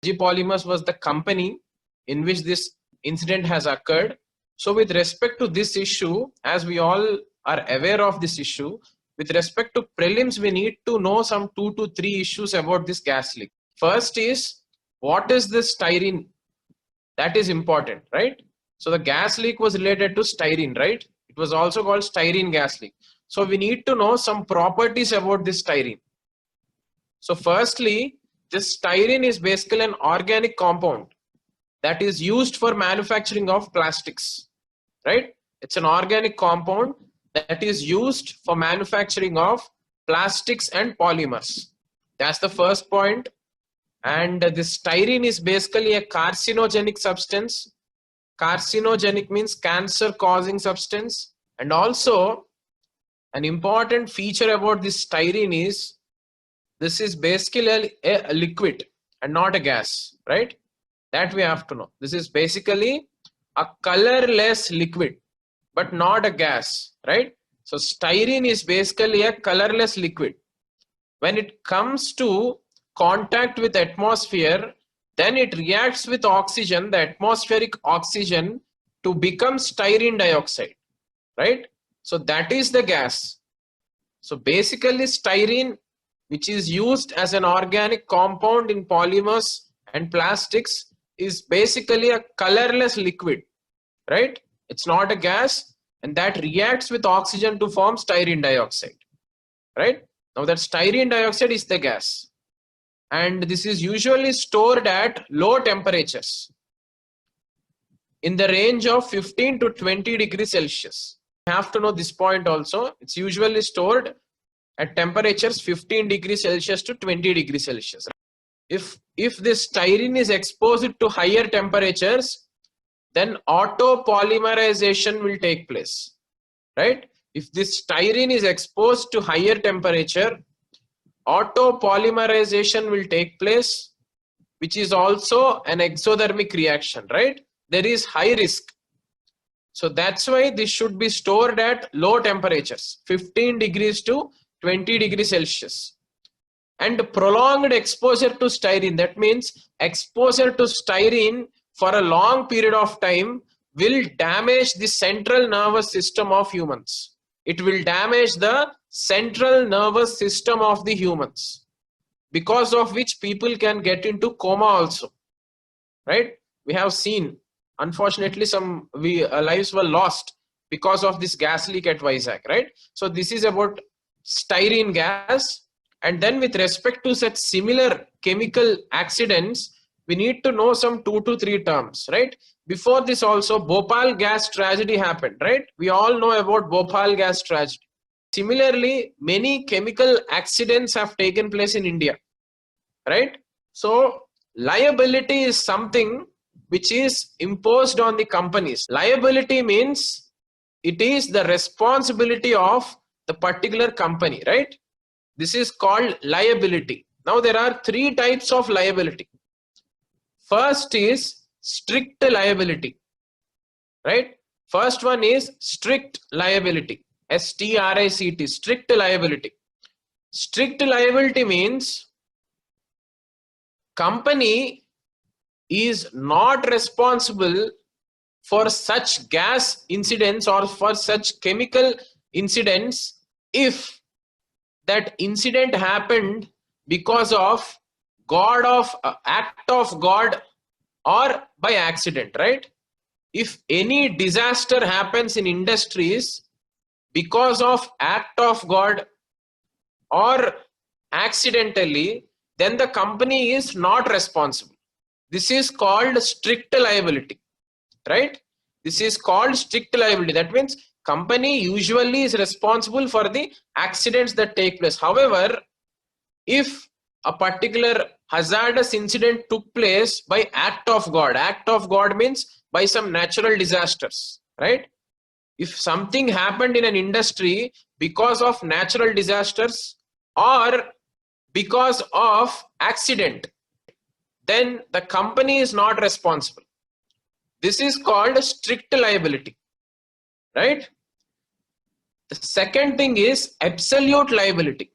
SG Polymers was the company in which this incident has occurred. So with respect to this issue, as we all are aware of this issue, with respect to prelims, we need to know some 2 to 3 issues about this gas leak. First is, what is this styrene? That is important, right? So the gas leak was related to styrene, right? It was also called styrene gas leak. So we need to know some properties about this styrene. So firstly, this styrene is basically an organic compound that is used for manufacturing of plastics, right? It's an organic compound that is used for manufacturing of plastics and polymers. That's the first point. And this styrene is basically a carcinogenic substance. Carcinogenic means cancer causing substance. And also an important feature about this styrene is this is basically a liquid and not a gas, right? That we have to know. This is basically a colorless liquid, but not a gas, right? So styrene is basically a colorless liquid. When it comes to contact with atmosphere, then it reacts with oxygen, the atmospheric oxygen, to become styrene dioxide, right? So that is the gas. So basically styrene, which is used as an organic compound in polymers and plastics, is basically a colorless liquid, right? It's not a gas, and that reacts with oxygen to form styrene dioxide, right? Now that styrene dioxide is the gas, and this is usually stored at low temperatures in the range of 15 to 20 degrees Celsius. You have to know this point also. It's usually stored at temperatures 15 degrees Celsius to 20 degrees Celsius. If this styrene is exposed to higher temperatures, then auto-polymerization will take place, right? If this styrene is exposed to higher temperature, auto-polymerization will take place, which is also an exothermic reaction, right? There is high risk. So that's why this should be stored at low temperatures, 15 degrees to 20 degrees Celsius. And prolonged exposure to styrene, that means exposure to styrene for a long period of time, will damage the central nervous system of humans. It will damage the central nervous system of the humans, because of which people can get into coma also, right? We have seen, unfortunately, some lives were lost because of this gas leak at Vizag, right? So this is about styrene gas. And then with respect to such similar chemical accidents, we need to know some 2 to 3 terms, right? Before this also, Bhopal gas tragedy happened, right? We all know about Bhopal gas tragedy. Similarly, many chemical accidents have taken place in India, right? So liability is something which is imposed on the companies. Liability means it is the responsibility of the particular company, right? This is called liability. Now there are 3 types of liability. First is strict liability, right? First one is strict liability, STRICT, strict liability. Strict liability means company is not responsible for such gas incidents or for such chemical incidents if that incident happened because of act of God or by accident, right? If any disaster happens in industries because of act of God or accidentally, then the company is not responsible. This is called strict liability, right? This is called strict liability. That means company usually is responsible for the accidents that take place. However, if a particular hazardous incident took place by act of God means by some natural disasters, right? If something happened in an industry because of natural disasters or because of accident, then the company is not responsible. This is called strict liability, right? The second thing is absolute liability.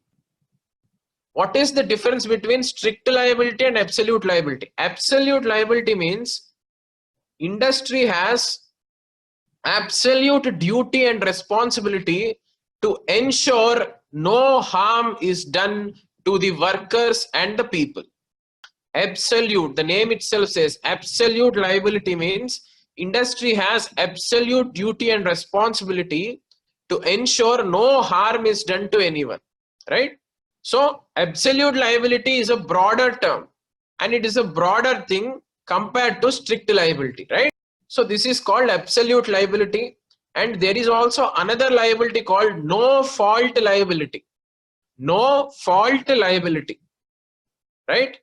What is the difference between strict liability and absolute liability? Absolute liability means industry has absolute duty and responsibility to ensure no harm is done to the workers and the people. Absolute, the name itself says absolute liability means industry has absolute duty and responsibility to ensure no harm is done to anyone, right? So absolute liability is a broader term and it is a broader thing compared to strict liability, right? So this is called absolute liability, and there is also another liability called no fault liability. No fault liability, right?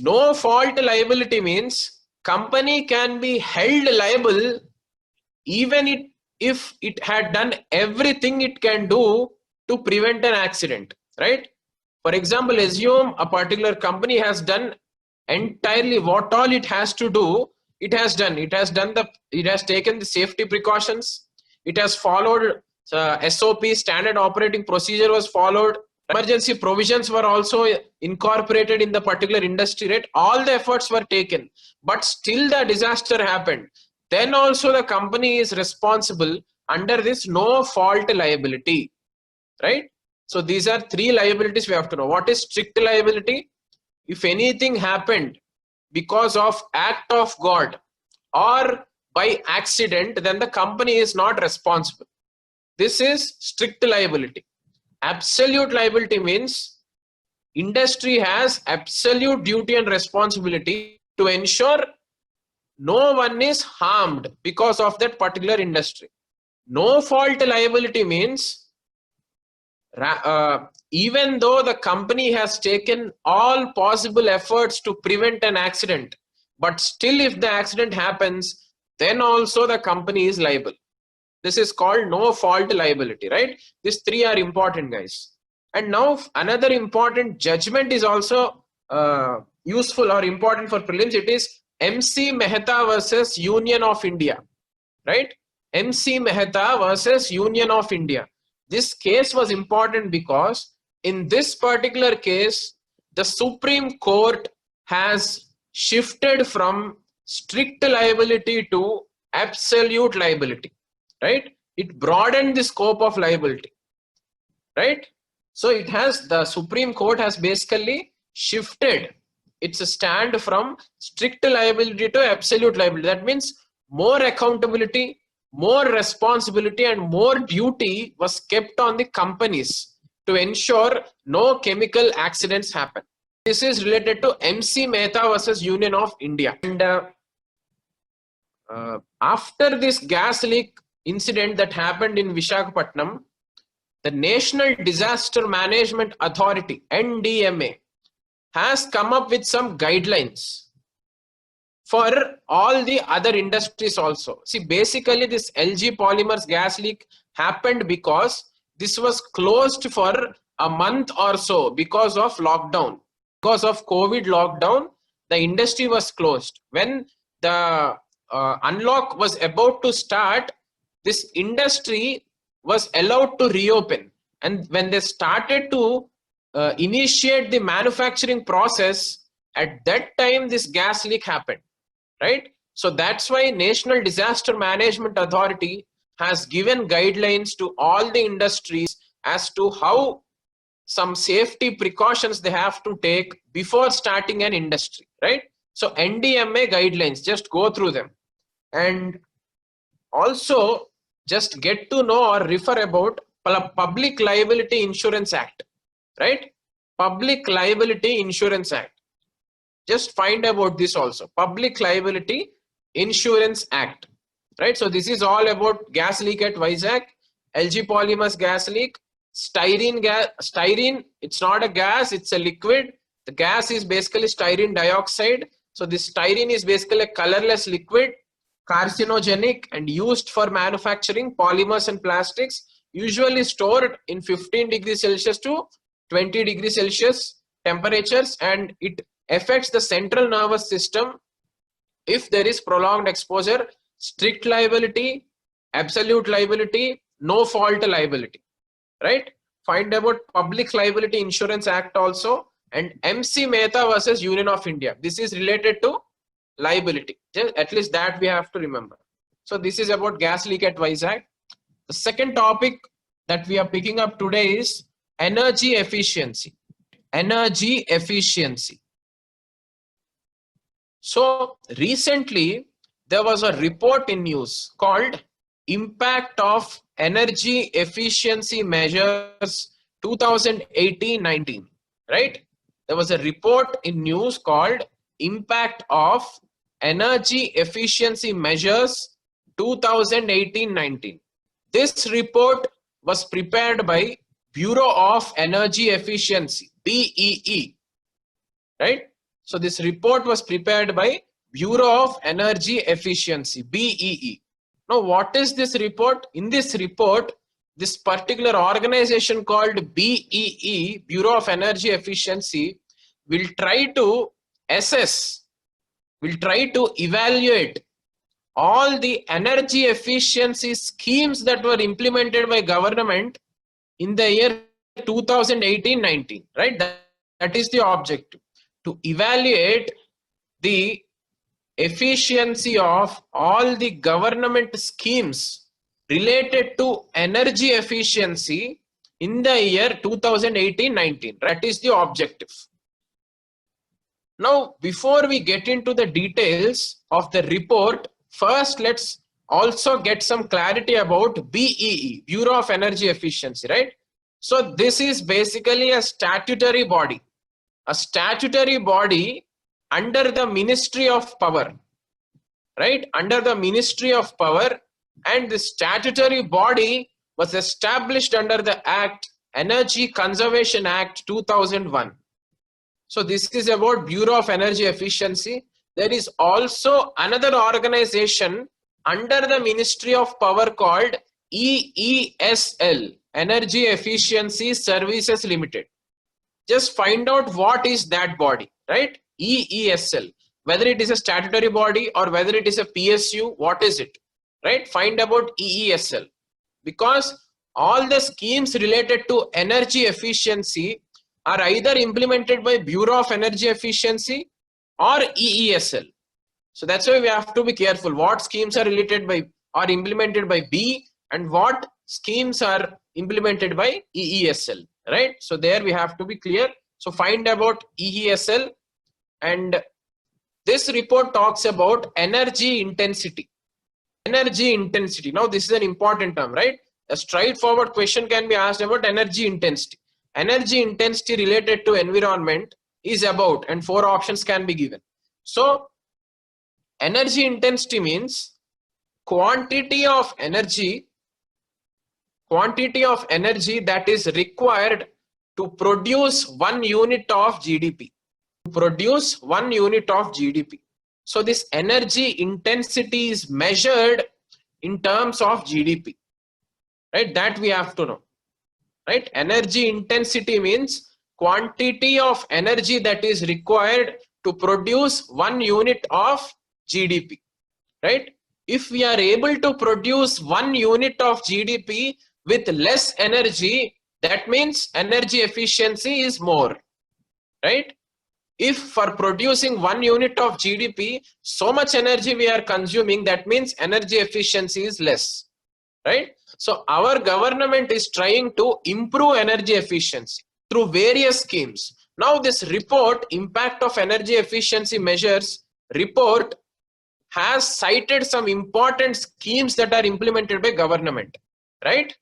No fault liability means company can be held liable even if it had done everything it can do to prevent an accident, right? For example, assume a particular company has done entirely what all it has to do. It has taken the safety precautions. It has followed SOP, standard operating procedure was followed. Emergency provisions were also incorporated in the particular industry, right? All the efforts were taken, but still the disaster happened. Then also the company is responsible under this no fault liability, right? So these are three liabilities we have to know. What is strict liability? If anything happened because of act of God or by accident, then the company is not responsible. This is strict liability. Absolute liability means industry has absolute duty and responsibility to ensure no one is harmed because of that particular industry. No fault liability means even though the company has taken all possible efforts to prevent an accident, but still if the accident happens, then also the company is liable. This is called no fault liability, right? These three are important, guys. And now another important judgment is also useful or important for prelims. It is MC Mehta versus Union of India, right? MC Mehta versus Union of India. This case was important because in this particular case, the Supreme Court has shifted from strict liability to absolute liability, right? It broadened the scope of liability, right? So it has, the Supreme Court has basically shifted its stand from strict liability to absolute liability. That means more accountability, more responsibility and more duty was kept on the companies to ensure no chemical accidents happen. This is related to MC Mehta versus Union of India. And after this gas leak incident that happened in Visakhapatnam, the National Disaster Management Authority, NDMA, has come up with some guidelines for all the other industries also. See, basically this LG Polymers gas leak happened because this was closed for a month or so because of lockdown. Because of COVID lockdown, the industry was closed. When the unlock was about to start, this industry was allowed to reopen. And when they started to initiate the manufacturing process, at that time this gas leak happened, right? So that's why National Disaster Management Authority has given guidelines to all the industries as to how some safety precautions they have to take before starting an industry, right? So NDMA guidelines, just go through them. And also just get to know or refer about Public Liability Insurance Act, right? Public Liability Insurance Act. Just find about this also. Public Liability Insurance Act, right? So this is all about gas leak at Vizag, LG Polymers gas leak, styrene, it's not a gas, it's a liquid. The gas is basically styrene dioxide. So this styrene is basically a colorless liquid, carcinogenic and used for manufacturing polymers and plastics, usually stored in 15 degrees Celsius to 20 degrees Celsius temperatures, and it affects the central nervous system if there is prolonged exposure. Strict liability, absolute liability, no fault liability, right? Find about Public Liability Insurance Act also. and MC Mehta versus Union of India. This is related to liability. At least that we have to remember. So this is about gas leak at Vizag. The second topic that we are picking up today is energy efficiency. Energy efficiency. So recently there was a report in news called Impact of Energy Efficiency Measures 2018-19, right? There was a report in news called Impact of Energy Efficiency Measures 2018-19. This report was prepared by Bureau of Energy Efficiency, BEE, right? So this report was prepared by Bureau of Energy Efficiency, BEE. Now, what is this report? In this report, this particular organization called BEE, Bureau of Energy Efficiency, will try to assess, will try to evaluate all the energy efficiency schemes that were implemented by government in the year 2018-19, right? That is the objective, to evaluate the efficiency of all the government schemes related to energy efficiency in the year 2018-19. That is the objective. Now, before we get into the details of the report, first let's also get some clarity about BEE, Bureau of Energy Efficiency, right? So this is basically a statutory body under the Ministry of Power, right? Under the Ministry of Power, and the statutory body was established under the Act, Energy Conservation Act 2001. So this is about Bureau of Energy Efficiency. There is also another organization under the Ministry of Power called EESL, Energy Efficiency Services Limited. Just find out what is that body, right? EESL, whether it is a statutory body or whether it is a PSU, what is it, right? Find about EESL, because all the schemes related to energy efficiency are either implemented by Bureau of Energy Efficiency or EESL. So that's why we have to be careful what schemes are related by or implemented by B and what schemes are implemented by EESL, right? So there we have to be clear. So find about EESL, and this report talks about energy intensity. Energy intensity. Now this is an important term, right? A straightforward question can be asked about energy intensity. Energy intensity related to environment is about, and 4 options can be given. So energy intensity means quantity of energy that is required to produce 1 unit of GDP. Produce 1 unit of GDP. So this energy intensity is measured in terms of GDP, right? That we have to know, right? Energy intensity means quantity of energy that is required to produce 1 unit of GDP, right? If we are able to produce 1 unit of GDP with less energy, that means energy efficiency is more, right? If for producing 1 unit of GDP, so much energy we are consuming, that means energy efficiency is less, right? So our government is trying to improve energy efficiency through various schemes. Now this report, Impact of Energy Efficiency Measures report, has cited some important schemes that are implemented by government, right?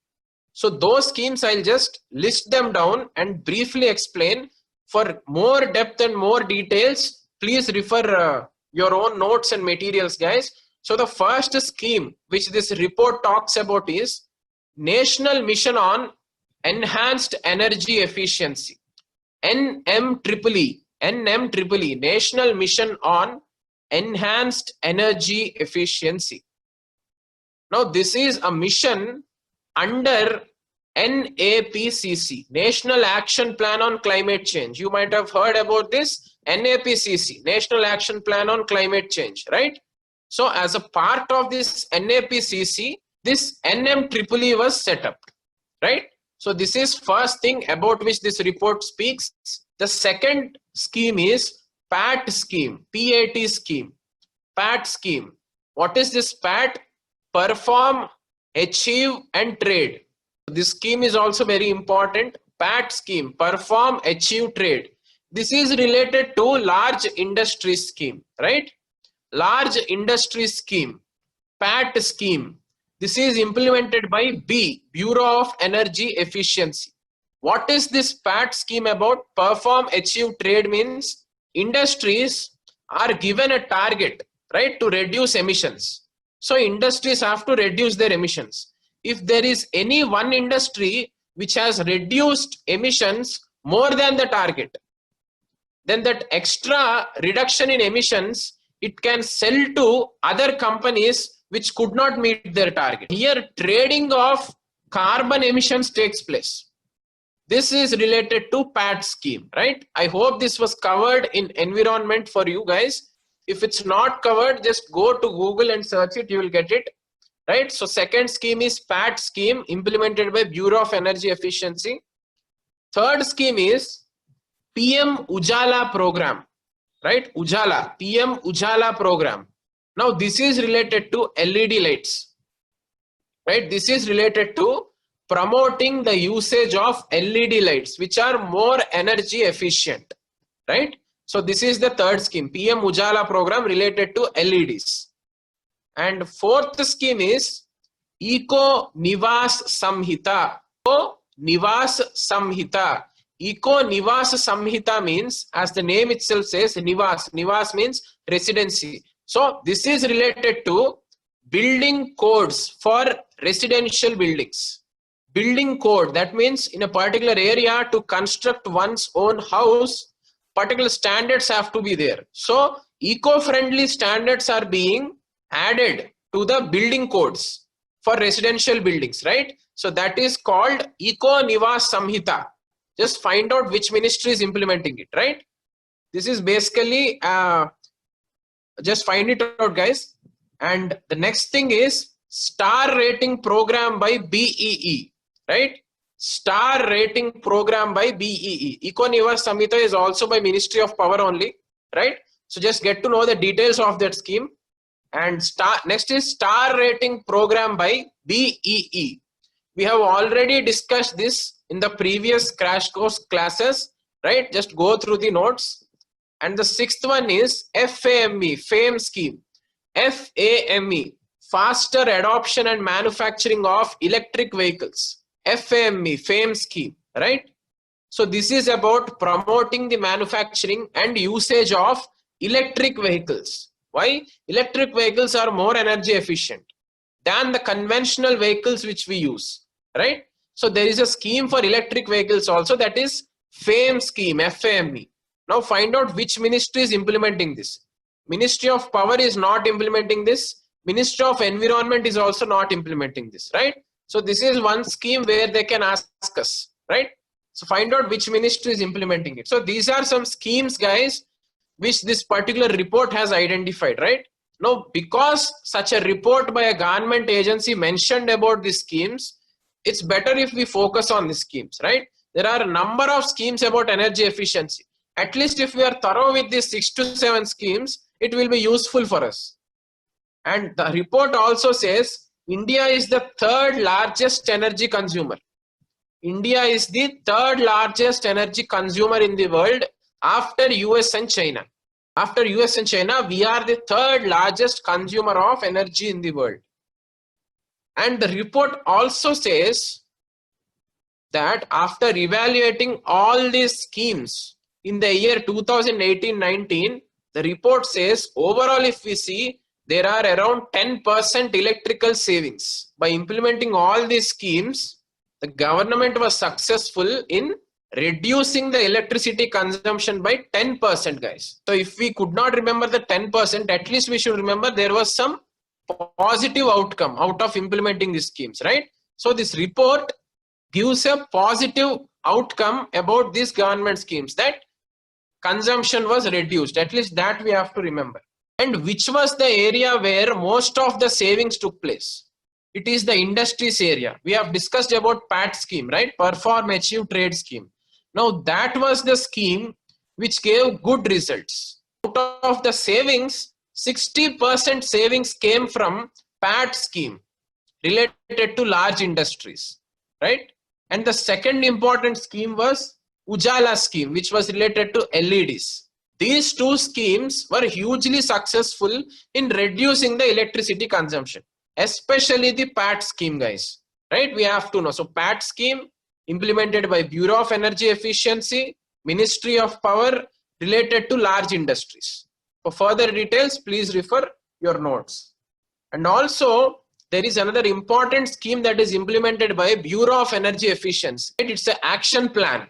So those schemes, I'll just list them down and briefly explain. For more depth and more details, please refer your own notes and materials, guys. So the first scheme which this report talks about is National Mission on Enhanced Energy Efficiency, NMEEE, National Mission on Enhanced Energy Efficiency. Now this is a mission under NAPCC, National Action Plan on Climate Change. You might have heard about this, NAPCC, National Action Plan on Climate Change, right? So as a part of this NAPCC, this NMEEE was set up, right? So this is first thing about which this report speaks. The second scheme is PAT scheme, PAT scheme. PAT scheme. What is this PAT? Perform, achieve and trade. This scheme is also very important. PAT scheme, perform, achieve, trade. This is related to large industry scheme, right? Large industry scheme, PAT scheme. This is implemented by B, Bureau of Energy Efficiency. What is this PAT scheme about? Perform, achieve, trade means industries are given a target, right, to reduce emissions. So industries have to reduce their emissions. If there is any one industry which has reduced emissions more than the target, then that extra reduction in emissions, it can sell to other companies which could not meet their target. Here trading of carbon emissions takes place. This is related to PAT scheme, right? I hope this was covered in environment for you guys. If it's not covered, just go to Google and search it, you will get it, right? So second scheme is PAT scheme implemented by Bureau of Energy Efficiency. Third scheme is PM Ujala Program, right? Ujala, PM Ujala Program. Now this is related to LED lights, right? This is related to promoting the usage of LED lights, which are more energy efficient, right? So this is the third scheme, PM Ujala Program related to LEDs. And fourth scheme is Eco Nivas Samhita. Eco Nivas Samhita. Eco Nivas Samhita means, as the name itself says, Nivas. Nivas means residency. So this is related to building codes for residential buildings. Building code, that means in a particular area to construct one's own house, particular standards have to be there. So eco-friendly standards are being added to the building codes for residential buildings, right? So that is called Eco Nivas Samhita. Just find out which ministry is implementing it, right? This is basically, just find it out, guys. And the next thing is star rating program by BEE, right? Star rating program by BEE. Eco Nivas Samhita is also by Ministry of Power only, right? So just get to know the details of that scheme. And next is star rating program by BEE. We have already discussed this in the previous crash course classes, right? Just go through the notes. And the sixth one is FAME, FAME scheme. FAME, faster adoption and manufacturing of electric vehicles. FAME, FAME scheme, right? So this is about promoting the manufacturing and usage of electric vehicles. Why? Electric vehicles are more energy efficient than the conventional vehicles which we use, right? So there is a scheme for electric vehicles also, that is FAME scheme, FAME. Now find out which ministry is implementing this. Ministry of Power is not implementing this. Ministry of Environment is also not implementing this, right? So this is one scheme where they can ask us, right? So find out which ministry is implementing it. So these are some schemes, guys, which this particular report has identified, right? Now, because such a report by a government agency mentioned about these schemes, it's better if we focus on these schemes, right? There are a number of schemes about energy efficiency. At least if we are thorough with these 6 to 7 schemes, it will be useful for us. And the report also says India is the third largest energy consumer. India is the third largest energy consumer in the world after US and China. After US and China, we are the third largest consumer of energy in the world. And the report also says that after evaluating all these schemes in the year 2018-19, the report says overall, if we see, there are around 10% electrical savings. By implementing all these schemes, the government was successful in reducing the electricity consumption by 10%, guys. So if we could not remember the 10%, at least we should remember there was some positive outcome out of implementing these schemes, right? So this report gives a positive outcome about these government schemes, that consumption was reduced. At least that we have to remember. And which was the area where most of the savings took place? It is the industries area. We have discussed about PAT scheme, right? Perform, achieve, trade scheme. Now that was the scheme which gave good results. Out of the savings, 60% savings came from PAT scheme related to large industries, right? And the second important scheme was Ujala scheme, which was related to LEDs. These two schemes were hugely successful in reducing the electricity consumption, especially the PAT scheme, guys, right? We have to know. So PAT scheme implemented by Bureau of Energy Efficiency, Ministry of Power, related to large industries. For further details, please refer your notes. And also, there is another important scheme that is implemented by Bureau of Energy Efficiency. It's an action plan.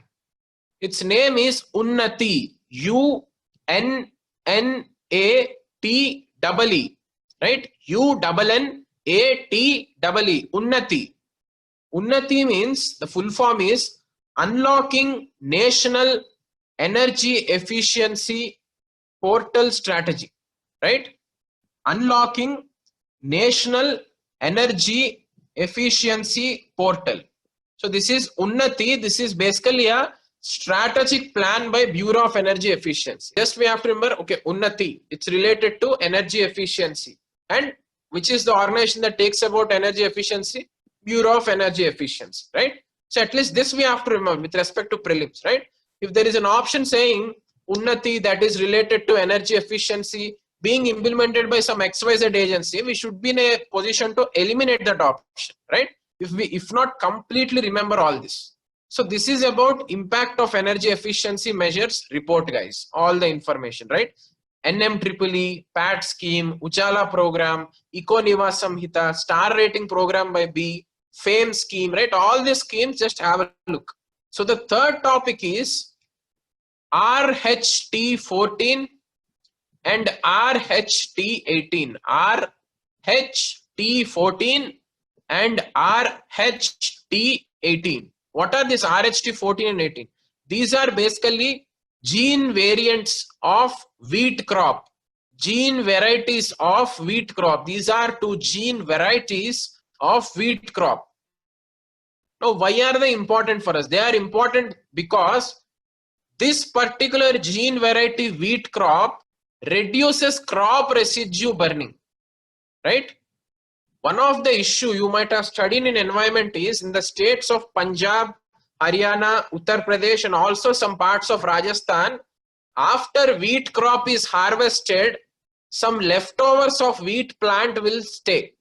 Its name is Unnati, U-N-N-A-T-E-E, right? U-N-N-A-T-E-E, Unnati. Unnati means, the full form is Unlocking National Energy Efficiency Portal Strategy, right? Unlocking National Energy Efficiency Portal. So this is Unnati. This is basically a strategic plan by Bureau of Energy Efficiency. Just we have to remember, okay, Unnati, it's related to energy efficiency. And which is the organization that takes about energy efficiency? Bureau of Energy Efficiency, right? So at least this we have to remember with respect to prelims, right? If there is an option saying Unnati that is related to energy efficiency being implemented by some XYZ agency, we should be in a position to eliminate that option, right? If not completely remember all this. So this is about impact of energy efficiency measures report, guys. All the information, right? NMEEE, PAT scheme, Ujala program, Namita Samhita, star rating program by B, FAME scheme, right? All these schemes, just have a look. So the third topic is HT14 and HT18. HT14 and HT18. What are these HT14 and 18? These are basically gene variants of wheat crop. Gene varieties of wheat crop. These are two gene varieties of wheat crop. Now, why are they important for us? They are important because this particular gene variety wheat crop reduces crop residue burning, right? One of the issue you might have studied in environment is in the states of Punjab, Haryana, Uttar Pradesh, and also some parts of Rajasthan, after wheat crop is harvested, some leftovers of wheat plant will stay,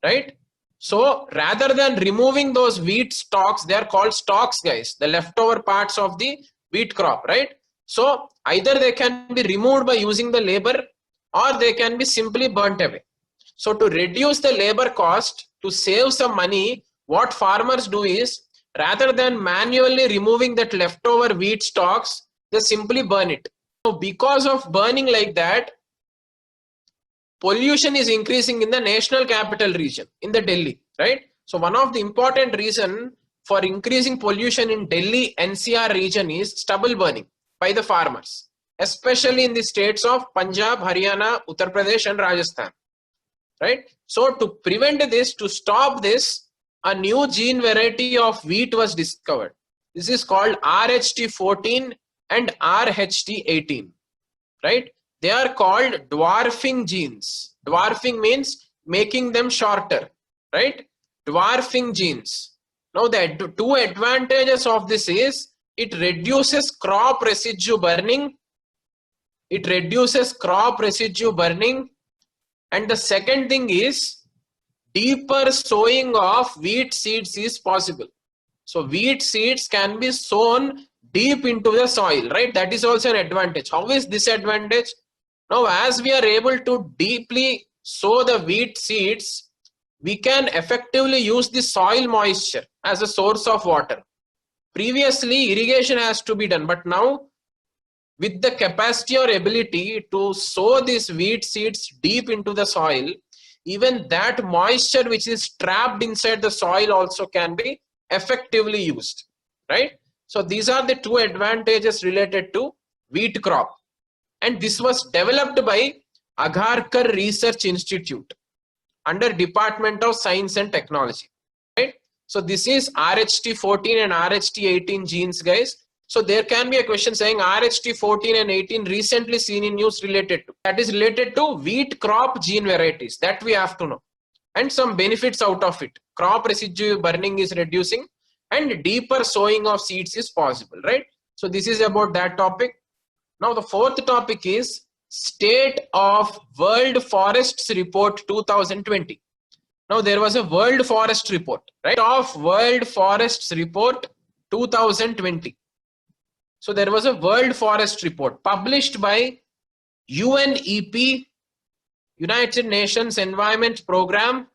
right? So rather than removing those wheat stalks, they are called stalks, guys, the leftover parts of the wheat crop, right? So either they can be removed by using the labor or they can be simply burnt away. So to reduce the labor cost, to save some money, what farmers do is, rather than manually removing that leftover wheat stalks, they simply burn it. So because of burning like that, pollution is increasing in the national capital region, in the Delhi, right? So one of the important reason for increasing pollution in Delhi NCR region is stubble burning by the farmers, especially in the states of Punjab, Haryana, Uttar Pradesh and Rajasthan, right? So to prevent this, to stop this, a new gene variety of wheat was discovered. This is called HT14 and HT18, right? They are called dwarfing genes. Dwarfing means making them shorter, right? Dwarfing genes. Now the two advantages of this is it reduces crop residue burning. It reduces crop residue burning. And the second thing is deeper sowing of wheat seeds is possible. So wheat seeds can be sown deep into the soil, right? That is also an advantage. How is this advantage? Now, as we are able to deeply sow the wheat seeds, we can effectively use the soil moisture as a source of water. Previously, irrigation has to be done, but now with the capacity or ability to sow these wheat seeds deep into the soil, even that moisture which is trapped inside the soil also can be effectively used, right? So these are the two advantages related to wheat crop. And this was developed by Agharkar Research Institute under Department of Science and Technology, right? So this is HT14 and HT18 genes, guys. So there can be a question saying HT14 and 18 recently seen in news related to. That is related to wheat crop gene varieties. That we have to know. And some benefits out of it. Crop residue burning is reducing and deeper sowing of seeds is possible, right? So this is about that topic. Now the fourth topic is State of World Forests Report 2020. Now there was a World Forest Report, right? Of World Forests Report 2020. So there was a World Forest Report published by UNEP, United Nations Environment Program,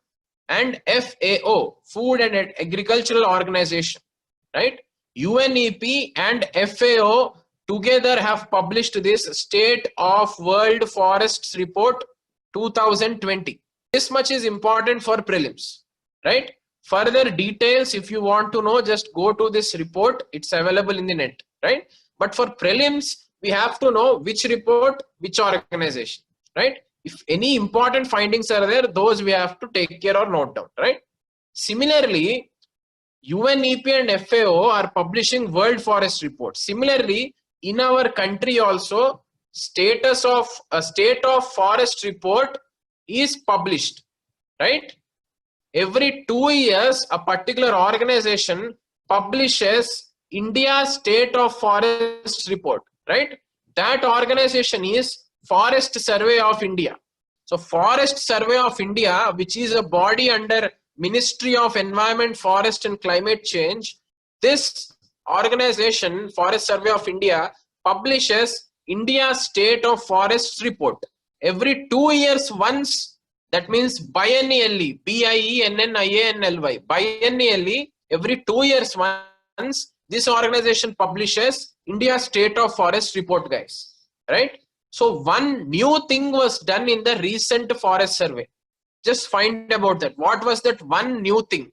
and FAO, Food and Agricultural Organization, right? UNEP and FAO together have published this State of World Forests Report 2020. This much is important for prelims, right? Further details, if you want to know, just go to this report. It's available in the net, right? But for prelims, we have to know which report, which organization, right? If any important findings are there, those we have to take care or note down, right? Similarly, UNEP and FAO are publishing World Forest Report. Similarly, in our country also, status of a State of Forest Report is published, right? Every 2 years, a particular organization publishes India's State of Forest Report, right? That organization is Forest Survey of India. So Forest Survey of India, which is a body under Ministry of Environment, Forest and Climate Change, this organization, Forest Survey of India, publishes India's State of Forests Report. Every 2 years once, that means biennially, BIENNIANLY, biennially, every 2 years once, this organization publishes India's State of Forest Report, guys, right? So one new thing was done in the recent forest survey. Just find about that. What was that one new thing?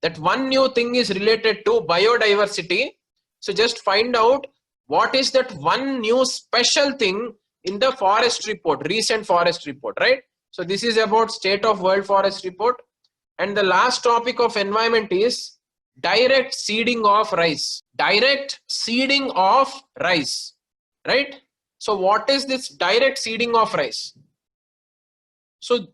That one new thing is related to biodiversity. So just find out what is that one new special thing in the forest report, recent forest report, right? So this is about State of World Forest Report. And the last topic of environment is direct seeding of rice. Direct seeding of rice, right? So what is this direct seeding of rice? So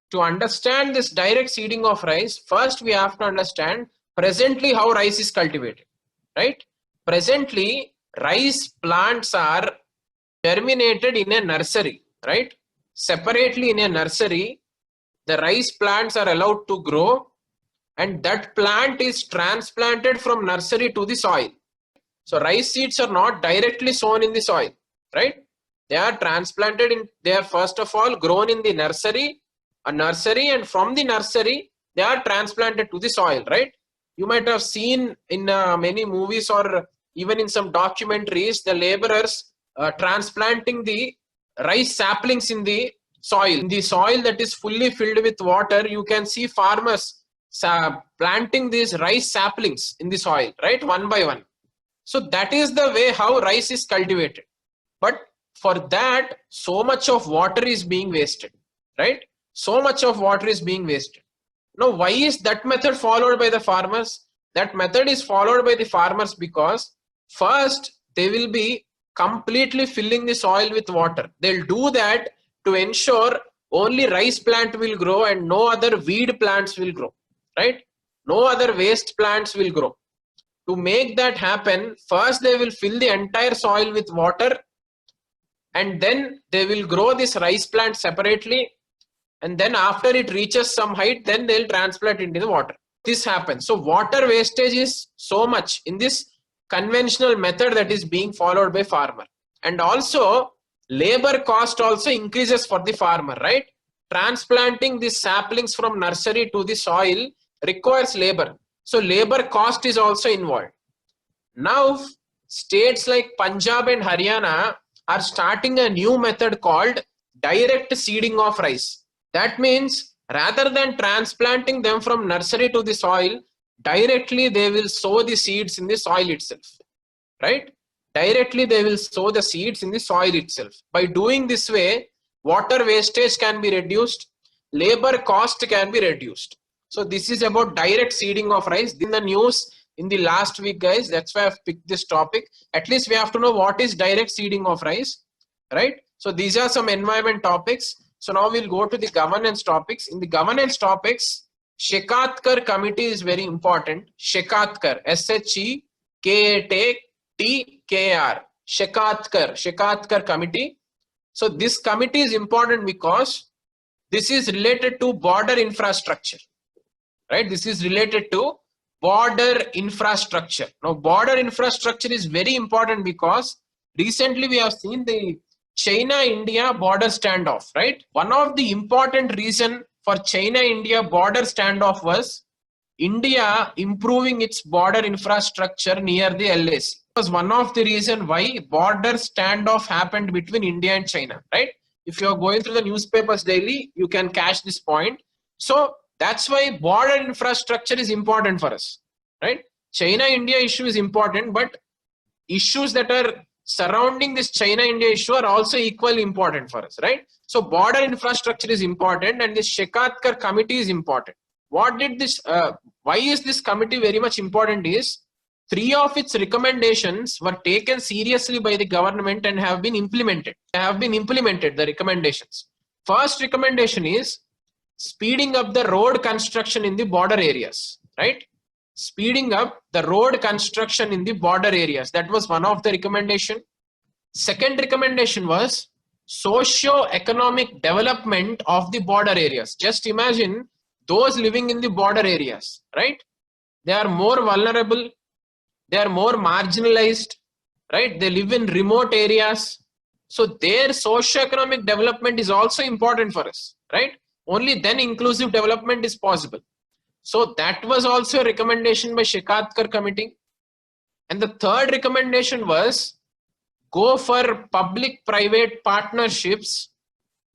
to understand this direct seeding of rice, first we have to understand presently how rice is cultivated, right? Presently, rice plants are germinated in a nursery, right? Separately in a nursery, the rice plants are allowed to grow and that plant is transplanted from nursery to the soil. So rice seeds are not directly sown in the soil, right? They are transplanted in, they are first of all grown in the nursery, and from the nursery, they are transplanted to the soil, right? You might have seen in many movies or even in some documentaries, the laborers transplanting the rice saplings in the soil. In the soil that is fully filled with water, you can see farmers planting these rice saplings in the soil, right? One by one. So that is the way how rice is cultivated. But for that, so much of water is being wasted, right? So much of water is being wasted. Now, why is that method followed by the farmers? That method is followed by the farmers because first, they will be completely filling the soil with water. They'll do that to ensure only rice plant will grow and no other weed plants will grow, right? No other waste plants will grow. To make that happen, first they will fill the entire soil with water and then they will grow this rice plant separately, and then after it reaches some height, then they'll transplant into the water. This happens. So water wastage is so much in this conventional method that is being followed by farmer. And also labor cost also increases for the farmer, right? Transplanting these saplings from nursery to the soil requires labor. So labor cost is also involved. Now states like Punjab and Haryana are starting a new method called direct seeding of rice. That means rather than transplanting them from nursery to the soil, directly they will sow the seeds in the soil itself, right? Directly they will sow the seeds in the soil itself. By doing this way, water wastage can be reduced, labor cost can be reduced. So this is about direct seeding of rice. In the news, in the last week, guys. That's why I've picked this topic. At least we have to know what is direct seeding of rice, right? So these are some environment topics. So now we'll go to the governance topics. In the governance topics, Shekatkar committee is very important. Shekatkar, SHEKATTKR, Shekatkar committee. So this committee is important because this is related to border infrastructure, right? This is related to border infrastructure. Now, border infrastructure is very important because recently we have seen the China-India border standoff, right? One of the important reason for China-India border standoff was India improving its border infrastructure near the LAC. It was one of the reason why border standoff happened between India and China, right? If you are going through the newspapers daily, you can catch this point. So that's why border infrastructure is important for us, right? China-India issue is important, but issues that are surrounding this China-India issue are also equally important for us, right? So border infrastructure is important, and this Shekatkar committee is important. What did this, why is this committee very much important is, 3 of its recommendations were taken seriously by the government and have been implemented. The recommendations. First recommendation is speeding up the road construction in the border areas, right? Speeding up the road construction in the border areas. That was one of the recommendation. Second recommendation was socio-economic development of the border areas. Just imagine those living in the border areas, right? They are more vulnerable. They are more marginalized, right? They live in remote areas. So their socio-economic development is also important for us, right? Only then inclusive development is possible. So that was also a recommendation by Shekatkar committee. And the third recommendation was go for public-private partnerships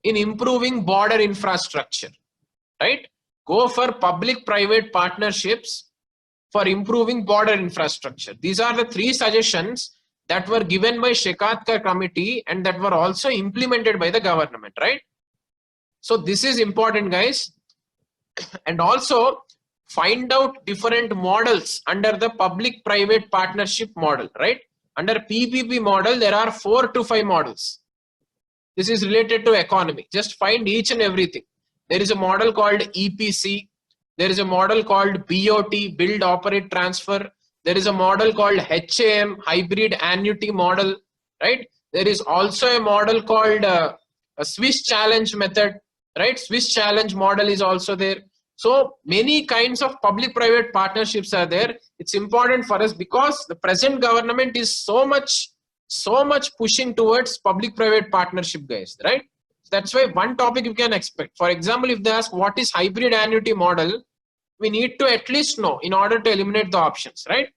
in improving border infrastructure, right? Go for public-private partnerships for improving border infrastructure. These are the 3 suggestions that were given by Shekatkar committee and that were also implemented by the government, right? So this is important, guys. And also find out different models under the public-private partnership model, right? Under PPP model, there are 4 to 5 models. This is related to economy. Just find each and everything. There is a model called EPC. There is a model called BOT, Build, Operate, Transfer. There is a model called HAM, Hybrid Annuity Model, right? There is also a model called a Swiss Challenge method, right? Swiss Challenge model is also there. So many kinds of public-private partnerships are there. It's important for us because the present government is so much pushing towards public-private partnership, guys, right? That's why one topic you can expect. For example, if they ask what is hybrid annuity model, we need to at least know in order to eliminate the options, right?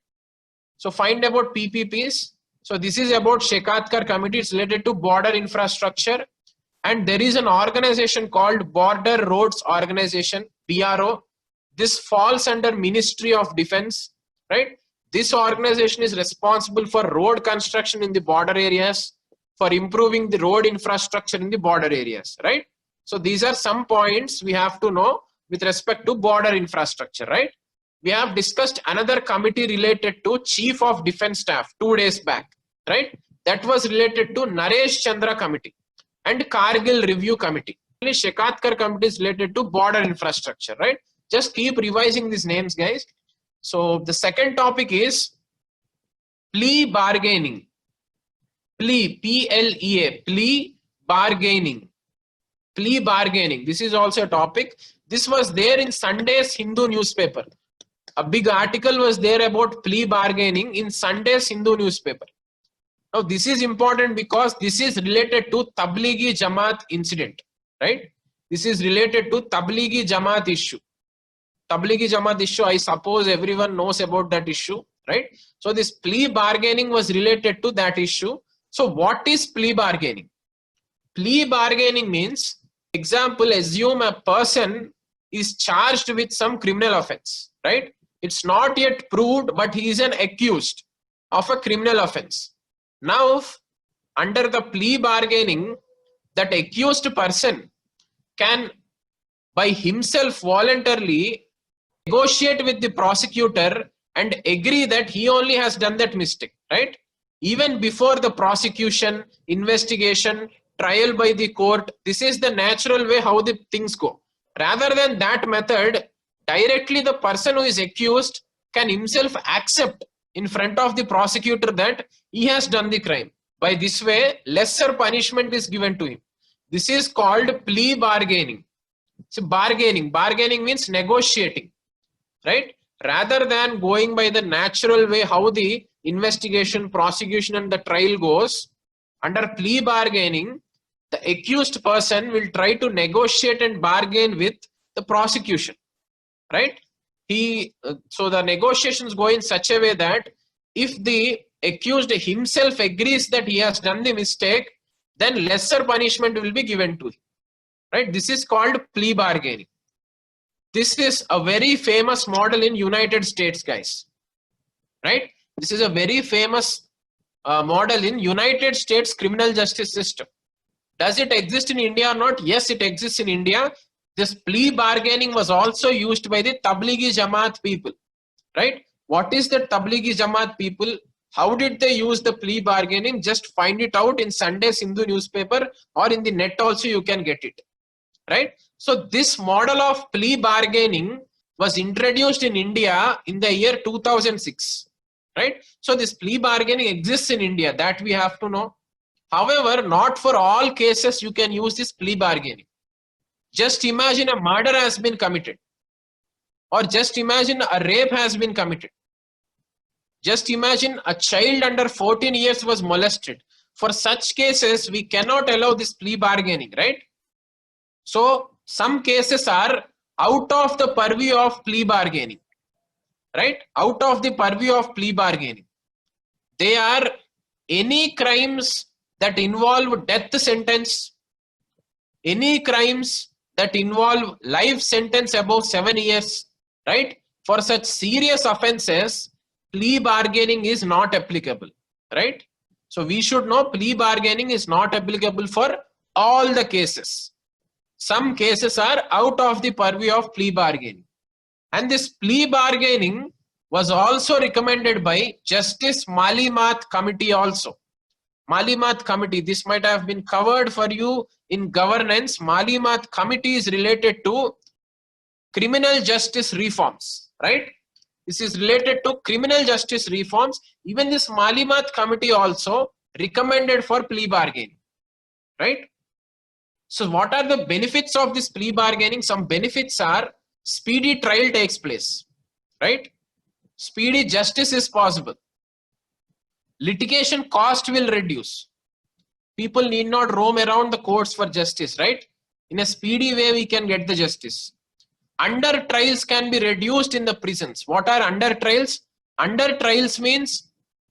So find about PPPs. So this is about Shekatkar committee. It's related to border infrastructure. And there is an organization called Border Roads Organization, BRO. This falls under Ministry of Defense, right? This organization is responsible for road construction in the border areas, for improving the road infrastructure in the border areas, right? So these are some points we have to know with respect to border infrastructure, right? We have discussed another committee related to Chief of Defense Staff 2 days back, right? That was related to Naresh Chandra committee and Kargil Review Committee. Shekatkar committee is related to border infrastructure, right? Just keep revising these names, guys. So the second topic is plea bargaining. Plea, P-L-E-A, plea bargaining. Plea bargaining. This is also a topic. This was there in Sunday's Hindu newspaper. A big article was there about plea bargaining in Sunday's Hindu newspaper. Now this is important because this is related to Tablighi Jamaat incident, right? This is related to Tablighi Jamaat issue. Tablighi Jamaat issue, I suppose everyone knows about that issue, right? So this plea bargaining was related to that issue. So what is plea bargaining? Plea bargaining means, example, assume a person is charged with some criminal offense, right? It's not yet proved, but he is an accused of a criminal offense. Now, under the plea bargaining, that accused person can by himself voluntarily negotiate with the prosecutor and agree that he only has done that mistake, right? Even before the prosecution, investigation, trial by the court, this is the natural way how the things go. Rather than that method, directly the person who is accused can himself accept in front of the prosecutor that he has done the crime. By this way, lesser punishment is given to him. This is called plea bargaining. So bargaining means negotiating, right? Rather than going by the natural way how the investigation, prosecution and the trial goes, under plea bargaining, the accused person will try to negotiate and bargain with the prosecution, right? So the negotiations go in such a way that if the accused himself agrees that he has done the mistake, then lesser punishment will be given to him, right? This is called plea bargaining. This is a very famous model in United States, guys, right? This is a very famous model in United States criminal justice system. Does it exist in India or not? Yes, it exists in India. This plea bargaining was also used by the Tablighi Jamaat people, right? What is the Tablighi Jamaat people? How did they use the plea bargaining? Just find it out in Sunday Sindhu newspaper, or in the net also you can get it, right? So this model of plea bargaining was introduced in India in the year 2006, right? So this plea bargaining exists in India, that we have to know. However, not for all cases you can use this plea bargaining. Just imagine a murder has been committed, or just imagine a rape has been committed. Just imagine a child under 14 years was molested. For such cases, we cannot allow this plea bargaining, right? So some cases are out of the purview of plea bargaining, right? Out of the purview of plea bargaining. They are any crimes that involve death sentence, any crimes that involve life sentence above 7 years, right? For such serious offenses, plea bargaining is not applicable, right? So we should know plea bargaining is not applicable for all the cases. Some cases are out of the purview of plea bargaining. And this plea bargaining was also recommended by Justice Malimath Committee also. Malimath Committee, this might have been covered for you in governance. Malimath Committee is related to criminal justice reforms, right? This is related to criminal justice reforms. Even this Malimath Committee also recommended for plea bargaining, right? So what are the benefits of this plea bargaining? Some benefits are speedy trial takes place, right? Speedy justice is possible. Litigation cost will reduce. People need not roam around the courts for justice, right? In a speedy way, we can get the justice. Under trials can be reduced in the prisons. What are under trials? Under trials means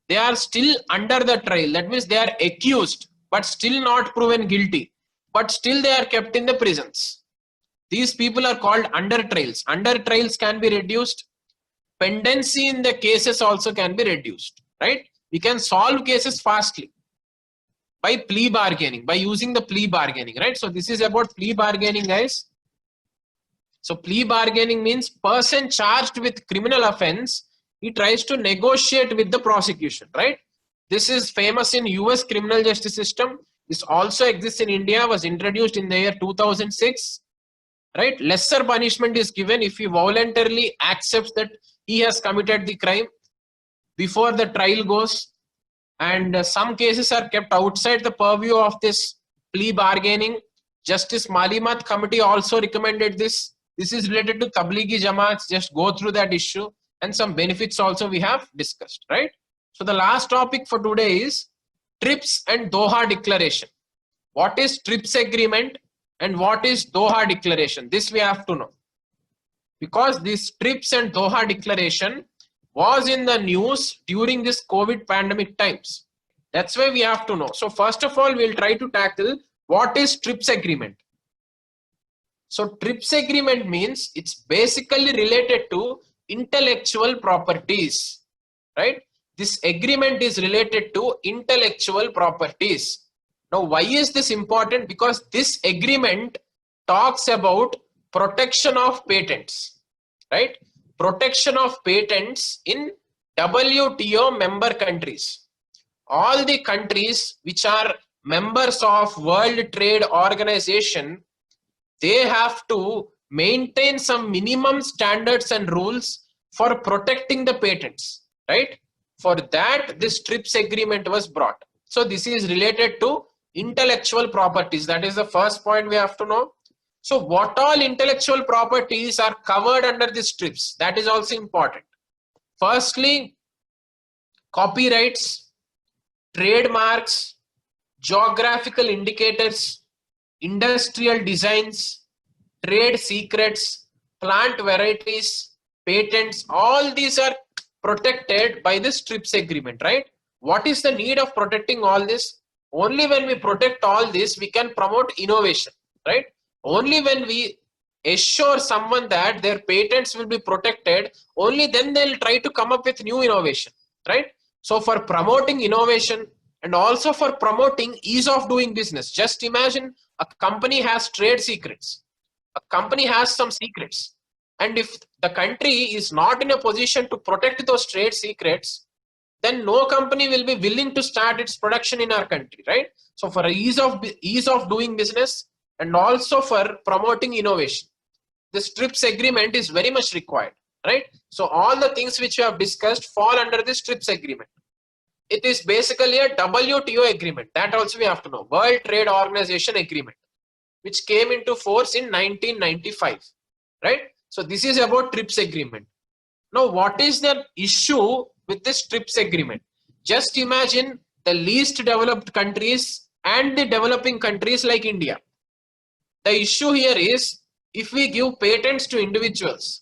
they are still under the trial. That means they are accused, but still not proven guilty. But still they are kept in the prisons. These people are called under trials. Under trials can be reduced. Pendency in the cases also can be reduced, right? We can solve cases fastly by plea bargaining, by using the plea bargaining, right? So this is about plea bargaining, guys. So plea bargaining means person charged with criminal offense, he tries to negotiate with the prosecution, right? This is famous in US criminal justice system. This also exists in India, was introduced in the year 2006, right? Lesser punishment is given if he voluntarily accepts that he has committed the crime before the trial goes. And some cases are kept outside the purview of this plea bargaining. Justice Malimath Committee also recommended this. This is related to Tablighi Jamaats. Just go through that issue, and some benefits also we have discussed, right? So the last topic for today is TRIPS and Doha Declaration. What is TRIPS agreement and what is Doha Declaration? This we have to know, because this TRIPS and Doha Declaration was in the news during this COVID pandemic times. That's why we have to know. So first of all, we'll try to tackle what is TRIPS agreement. So TRIPS agreement means it's basically related to intellectual properties, right? This agreement is related to intellectual properties. Now, why is this important? Because this agreement talks about protection of patents, right? protection of patents in WTO member countries. All the countries which are members of World Trade Organization, they have to maintain some minimum standards and rules for protecting the patents, right? For that, this TRIPS agreement was brought. So this is related to intellectual properties. That is the first point we have to know. So what all intellectual properties are covered under this TRIPS? That is also important. Firstly, copyrights, trademarks, geographical indicators, industrial designs, trade secrets, plant varieties, patents, all these are protected by this TRIPS agreement, right? What is the need of protecting all this? Only when we protect all this, we can promote innovation, right? Only when we assure someone that their patents will be protected, only then they'll try to come up with new innovation, right? So for promoting innovation and also for promoting ease of doing business, just imagine a company has trade secrets. A company has some secrets. And if the country is not in a position to protect those trade secrets, then no company will be willing to start its production in our country, right? So for ease of doing business and also for promoting innovation, this TRIPS agreement is very much required, right? So all the things which we have discussed fall under this TRIPS agreement. It is basically a WTO agreement. That also we have to know. World Trade Organization agreement, which came into force in 1995, right? So this is about TRIPS agreement. Now, what is the issue with this TRIPS agreement? Just imagine the least developed countries and the developing countries like India. The issue here is, if we give patents to individuals,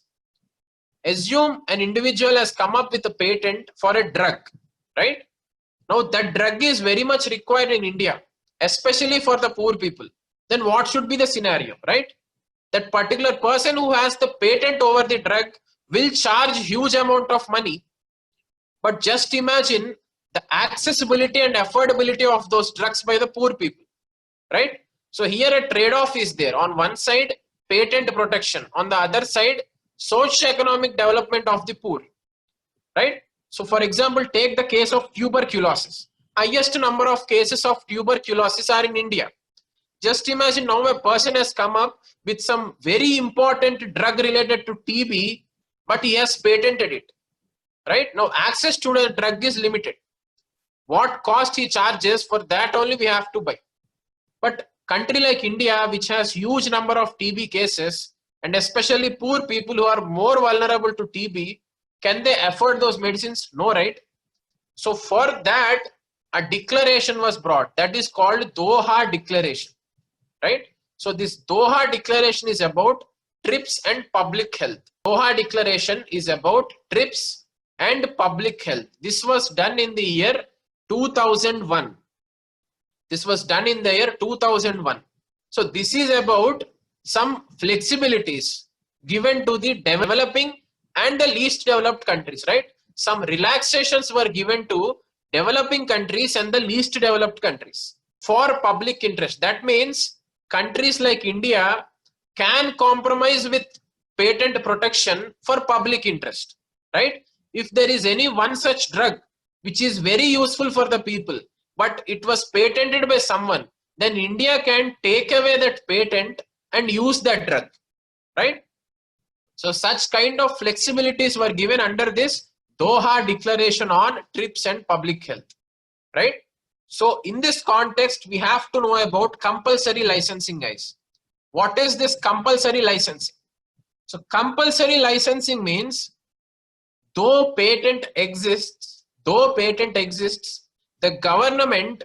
assume an individual has come up with a patent for a drug, right? Now that drug is very much required in India, especially for the poor people. Then what should be the scenario, right? That particular person who has the patent over the drug will charge huge amount of money. But just imagine the accessibility and affordability of those drugs by the poor people, right? So here a trade-off is there. On one side, patent protection. On the other side, socio-economic development of the poor, right? So for example, take the case of tuberculosis. Highest number of cases of tuberculosis are in India. Just imagine now a person has come up with some very important drug related to TB, but he has patented it, right? Now access to the drug is limited. What cost he charges, for that only we have to buy. But country like India, which has huge number of TB cases, and especially poor people who are more vulnerable to TB, can they afford those medicines? No, right? So for that, a declaration was brought that is called Doha Declaration, right? So this Doha Declaration is about TRIPS and public health. Doha Declaration is about TRIPS and public health. This was done in the year 2001. This was done in the year 2001. So this is about some flexibilities given to the developing and the least developed countries, right? Some relaxations were given to developing countries and the least developed countries for public interest. That means countries like India can compromise with patent protection for public interest, right? If there is any one such drug which is very useful for the people, but it was patented by someone, then India can take away that patent and use that drug, right? So such kind of flexibilities were given under this Doha Declaration on TRIPS and public health, right? So in this context, we have to know about compulsory licensing, guys. What is this compulsory licensing? So compulsory licensing means though patent exists, the government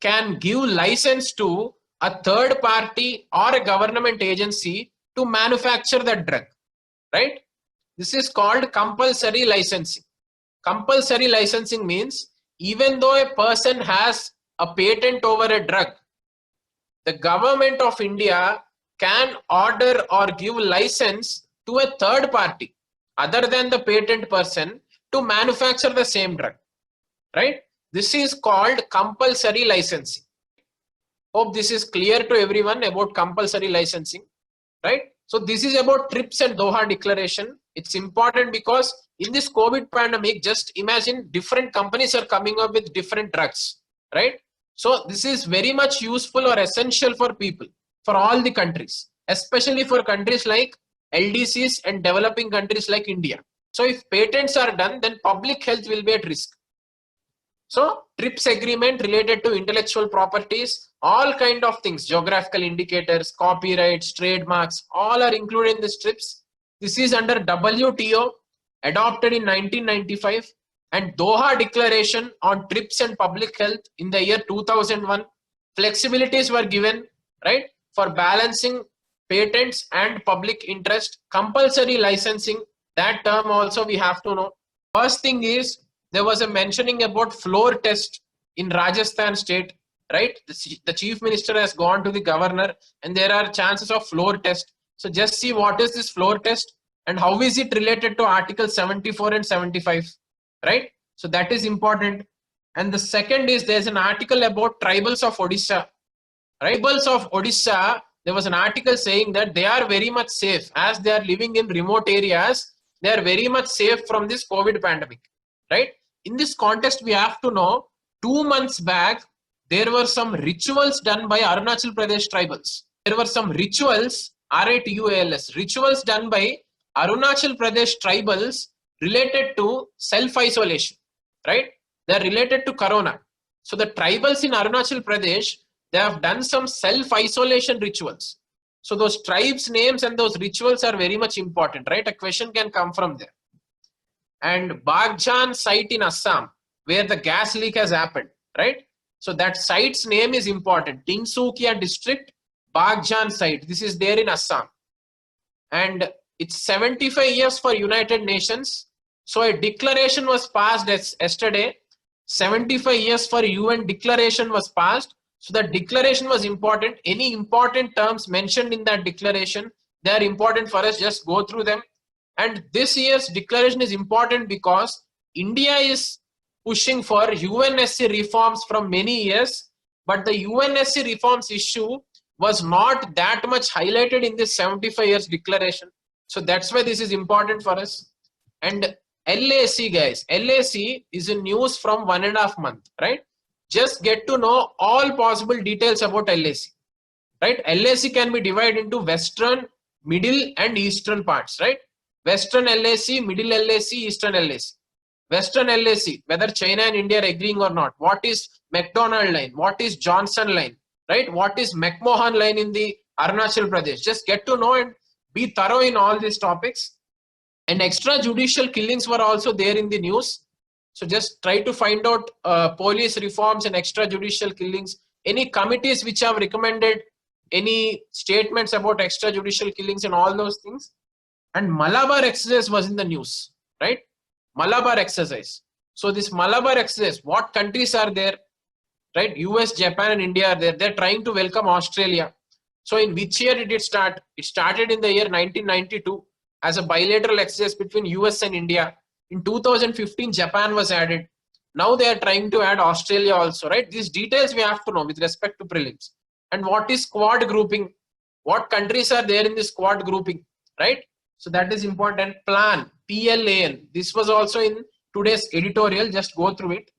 can give license to a third party or a government agency to manufacture that drug, right? This is called compulsory licensing. Compulsory licensing means even though a person has a patent over a drug, the government of India can order or give license to a third party other than the patent person to manufacture the same drug, right? This is called compulsory licensing. Hope this is clear to everyone about compulsory licensing, right? So this is about TRIPS and Doha Declaration. It's important because in this COVID pandemic, just imagine different companies are coming up with different drugs, right? So this is very much useful or essential for people, for all the countries, especially for countries like LDCs and developing countries like India. So if patents are done, then public health will be at risk. So TRIPS agreement related to intellectual properties, all kind of things, geographical indicators, copyrights, trademarks, all are included in this TRIPS. This is under WTO, adopted in 1995, and Doha Declaration on TRIPS and public health in the year 2001. Flexibilities were given, right, for balancing patents and public interest. Compulsory licensing, that term also we have to know. First thing is, there was a mentioning about floor test in Rajasthan state, right? The chief minister has gone to the governor and there are chances of floor test. So just see what is this floor test and how is it related to Article 74 and 75, right? So that is important. And the second is, there's an article about tribals of Odisha. Tribals of Odisha, there was an article saying that they are very much safe as they are living in remote areas. They are very much safe from this COVID pandemic, right? In this context, we have to know 2 months back, there were some rituals done by Arunachal Pradesh tribals. There were some rituals, RATUALS, rituals done by Arunachal Pradesh tribals related to self-isolation, right? They are related to Corona. So the tribals in Arunachal Pradesh, they have done some self-isolation rituals. So those tribes' names and those rituals are very much important, right? A question can come from there. And Bagjan site in Assam, where the gas leak has happened, right? So that site's name is important. Tinsukia district, Bagjan site. This is there in Assam. And it's 75 years for United Nations. So a declaration was passed yesterday. 75 years for UN declaration was passed. So the declaration was important. Any important terms mentioned in that declaration, they are important for us. Just go through them. And this year's declaration is important because India is pushing for UNSC reforms from many years, but the UNSC reforms issue was not that much highlighted in this 75 years declaration. So that's why this is important for us. And LAC, guys, LAC is in news from 1.5 months, right? Just get to know all possible details about LAC, right? LAC can be divided into Western, Middle and Eastern parts, right? Western LAC, Middle LAC, Eastern LAC. Western LAC, whether China and India are agreeing or not. What is McDonald line? What is Johnson line? Right? What is McMahon line in the Arunachal Pradesh? Just get to know and be thorough in all these topics. And extrajudicial killings were also there in the news. So just try to find out police reforms and extrajudicial killings. Any committees which have recommended any statements about extrajudicial killings and all those things. And Malabar exercise was in the news, right? Malabar exercise. So this Malabar exercise, what countries are there? Right? US, Japan and India are there. They're trying to welcome Australia. So in which year did it start? It started in the year 1992 as a bilateral exercise between US and India. In 2015, Japan was added. Now they are trying to add Australia also, right? These details we have to know with respect to prelims. And what is squad grouping? What countries are there in this squad grouping, right? So that is important. Plan, PLAN. This was also in today's editorial. Just go through it.